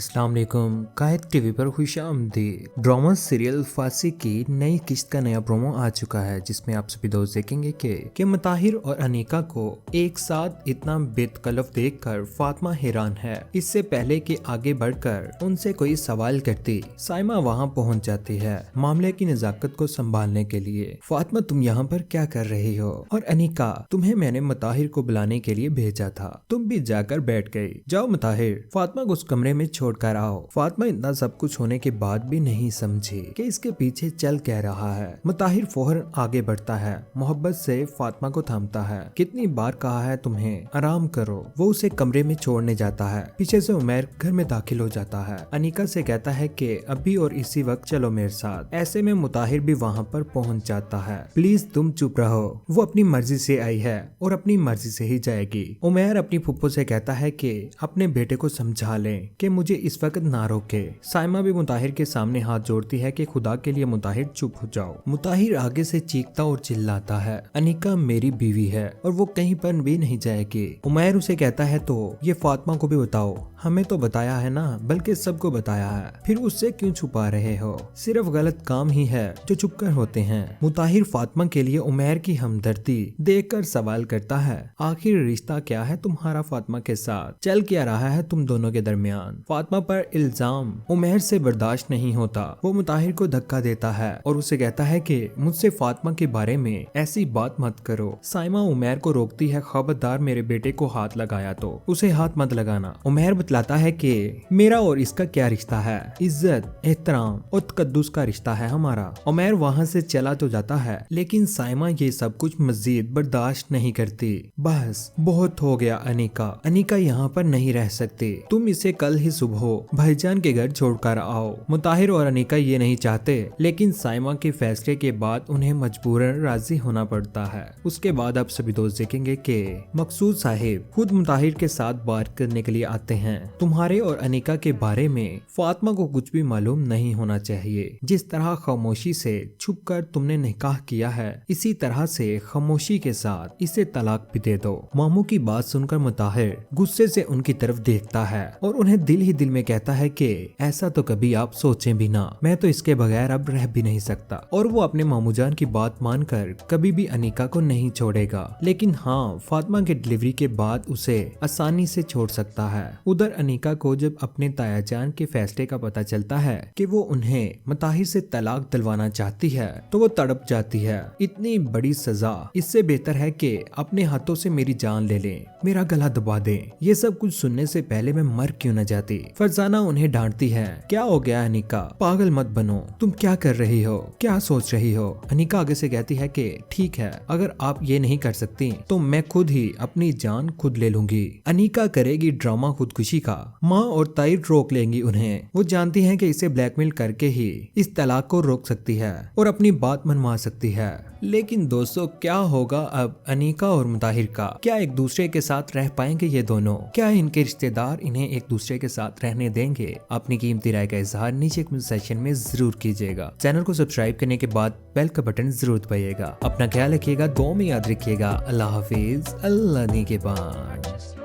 अस्सलाम वालेकुम। कायद टीवी पर खुशामदीद। ड्रामा सीरियल फांसी की नई किस्त का नया प्रोमो आ चुका है, जिसमें आप सभी दोस्त देखेंगे कि मुताहिर और अनीका को एक साथ इतना बेतकल्लफ देखकर फातिमा हैरान है। इससे पहले कि आगे बढ़कर उनसे कोई सवाल करती, साइमा वहां पहुंच जाती है मामले की नजाकत को संभालने के लिए। फातिमा, तुम यहाँ पर क्या कर रही हो? और अनीका, तुम्हें मैंने मुताहिर को बुलाने के लिए भेजा था, तुम भी जाकर बैठ गई। जाओ मुताहिर, फातिमा को उस कमरे में छोड़ कर आओ। फातिमा इतना सब कुछ होने के बाद भी नहीं समझी कि इसके पीछे चल कह रहा है। मुताहिर फौरन आगे बढ़ता है, मोहब्बत से फातिमा को थामता है। कितनी बार कहा है तुम्हें, आराम करो। वो उसे कमरे में छोड़ने जाता है। पीछे से उमैर घर में दाखिल हो जाता है। अनीका से कहता है कि अभी और इसी वक्त चलो मेरे साथ। ऐसे में मुताहिर भी वहाँ पर पहुँच जाता है। प्लीज तुम चुप रहो, वो अपनी मर्जी से आई है और अपनी मर्जी से ही जाएगी। उमैर अपनी फुप्पो से कहता है कि अपने बेटे को समझा लें कि मुझे इस वक्त ना रोके। साइमा भी मुताहिर के सामने हाथ जोड़ती है कि खुदा के लिए मुताहिर चुप हो जाओ। मुताहिर आगे से चीखता और चिल्लाता है, अनीका मेरी बीवी है और वो कहीं पर भी नहीं जाएगी। उमैर उसे कहता है तो ये फातिमा को भी बताओ। हमें तो बताया है ना, बल्कि सबको बताया है, फिर उससे क्यों छुपा रहे हो? सिर्फ गलत काम ही है जो चुप कर होते हैं। मुताहिर फातिमा के लिए उमैर की हमदर्दी देखकर सवाल करता है, आखिर रिश्ता क्या है तुम्हारा फातिमा के साथ? चल क्या रहा है तुम दोनों के दरमियान? फातिमा पर इल्जाम उमैर से बर्दाश्त नहीं होता। वो मुताहिर को धक्का देता है और उसे कहता है कि मुझसे फातिमा के बारे में ऐसी बात मत करो। साइमा उमैर को रोकती है, खबरदार मेरे बेटे को हाथ लगाया तो उसे हाथ मत लगाना। उमैर बतलाता है कि मेरा और इसका क्या रिश्ता है, इज्जत, एहतराम और तकद्दुस का रिश्ता है हमारा। उमैर वहाँ से चला तो जाता है, लेकिन साइमा ये सब कुछ मजीद बर्दाश्त नहीं करती। बस बहुत हो गया अनीका, अनीका यहाँ पर नहीं रह सकती। तुम इसे कल ही सुबह भाईजान के घर छोड़कर आओ। मुताहिर और अनीका ये नहीं चाहते, लेकिन साइमा के फैसले के बाद उन्हें मजबूरन राजी होना पड़ता है। उसके बाद आप सभी दोस्त देखेंगे कि मकसूद साहिब खुद मुताहिर के साथ बात करने के लिए आते हैं। तुम्हारे और अनीका के बारे में फातिमा को कुछ भी मालूम नहीं होना चाहिए। जिस तरह खामोशी से छुपकर तुमने निकाह किया है, इसी तरह से खामोशी के साथ इसे तलाक भी दे दो। मामू की बात सुनकर मुताहिर गुस्से से उनकी तरफ देखता है और उन्हें दिल ही दिल में कहता है कि ऐसा तो कभी आप सोचें भी ना, मैं तो इसके बगैर अब रह भी नहीं सकता। और वो अपने मामूजान की बात मानकर कभी भी अनीका को नहीं छोड़ेगा। लेकिन हाँ, फातिमा के डिलीवरी के बाद उसे आसानी से छोड़ सकता है। उधर अनीका को जब अपने तायाजान के फैसले का पता चलता है कि वो उन्हें मुताहिर से तलाक दिलवाना चाहती है, तो वो तड़प जाती है। इतनी बड़ी सजा, इससे बेहतर है कि अपने हाथों से मेरी जान ले लें, मेरा गला दबा दें। ये सब कुछ सुनने से पहले मैं मर क्यों न जाती। फरजाना उन्हें डांटती है, क्या हो गया अनीका, पागल मत बनो, तुम क्या कर रही हो, क्या सोच रही हो? अनीका आगे से कहती है कि ठीक है, अगर आप ये नहीं कर सकती तो मैं खुद ही अपनी जान खुद ले लूंगी। अनीका करेगी ड्रामा खुदकुशी का। माँ और ताई रोक लेंगी उन्हें। वो जानती हैं कि इसे ब्लैकमेल करके ही इस तलाक को रोक सकती है और अपनी बात मनवा सकती है। लेकिन दोस्तों, क्या होगा अब अनीका और मुताहिर का? क्या एक दूसरे के साथ रह पाएंगे ये दोनों? क्या इनके रिश्तेदार इन्हें एक दूसरे के साथ रहने देंगे? अपनी कीमती राय का इजहार नीचे कमेंट सेक्शन में जरूर कीजिएगा। चैनल को सब्सक्राइब करने के बाद बेल का बटन जरूर दबाइएगा। अपना ख्याल रखिएगा, दुआ में याद रखिएगा। अल्लाह हाफिज, अल्लाह निगहबान।